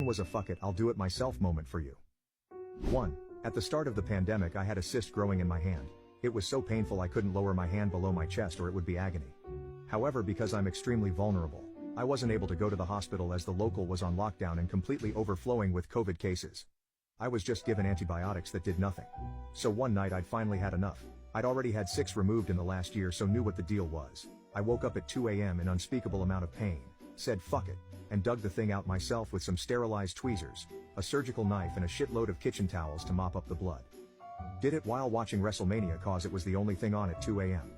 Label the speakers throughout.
Speaker 1: Was a fuck it, I'll do it myself moment for you. 1. At the start of the pandemic I had a cyst growing in my hand. It was so painful I couldn't lower my hand below my chest or it would be agony. However, because I'm extremely vulnerable, I wasn't able to go to the hospital as the local was on lockdown and completely overflowing with COVID cases. I was just given antibiotics that did nothing. So one night I'd finally had enough. I'd already had 6 removed in the last year, so knew what the deal was. I woke up at 2 a.m. in unspeakable amount of pain, said fuck it, and dug the thing out myself with some sterilized tweezers, a surgical knife and a shitload of kitchen towels to mop up the blood. Did it while watching WrestleMania cause it was the only thing on at 2 a.m.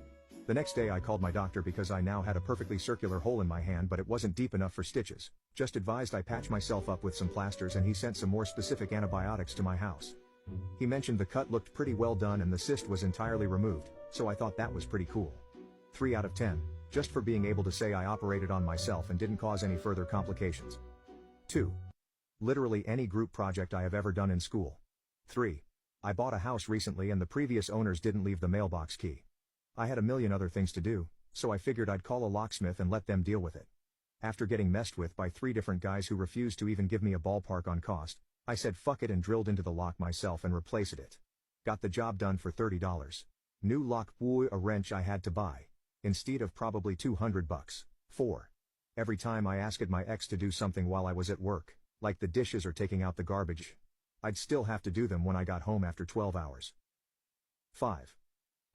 Speaker 1: The next day I called my doctor because I now had a perfectly circular hole in my hand, but it wasn't deep enough for stitches. Just advised I patch myself up with some plasters, and he sent some more specific antibiotics to my house. He mentioned the cut looked pretty well done and the cyst was entirely removed, so I thought that was pretty cool. 3 out of 10, just for being able to say I operated on myself and didn't cause any further complications. 2. Literally any group project I have ever done in school. 3. I bought a house recently and the previous owners didn't leave the mailbox key. I had a million other things to do, so I figured I'd call a locksmith and let them deal with it. After getting messed with by 3 different guys who refused to even give me a ballpark on cost, I said fuck it and drilled into the lock myself and replaced it. Got the job done for $30. New lock, a wrench I had to buy. Instead of probably $200. 4. Every time I asked my ex to do something while I was at work, like the dishes or taking out the garbage, I'd still have to do them when I got home after 12 hours. 5.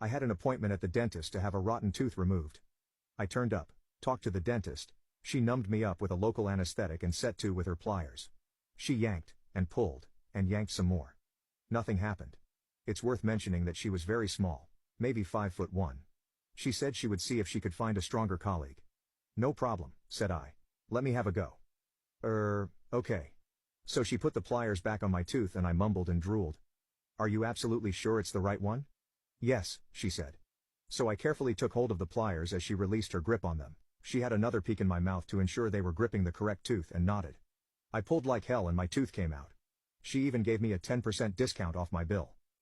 Speaker 1: I had an appointment at the dentist to have a rotten tooth removed. I turned up, talked to the dentist, she numbed me up with a local anesthetic and set to with her pliers. She yanked, and pulled, and yanked some more. Nothing happened. It's worth mentioning that she was very small, maybe 5'1". She said she would see if she could find a stronger colleague. No problem, said I. Let me have a go. Okay. So she put the pliers back on my tooth and I mumbled and drooled. Are you absolutely sure it's the right one? Yes, she said. So I carefully took hold of the pliers as she released her grip on them. She had another peek in my mouth to ensure they were gripping the correct tooth and nodded. I pulled like hell and my tooth came out. She even gave me a 10% discount off my bill.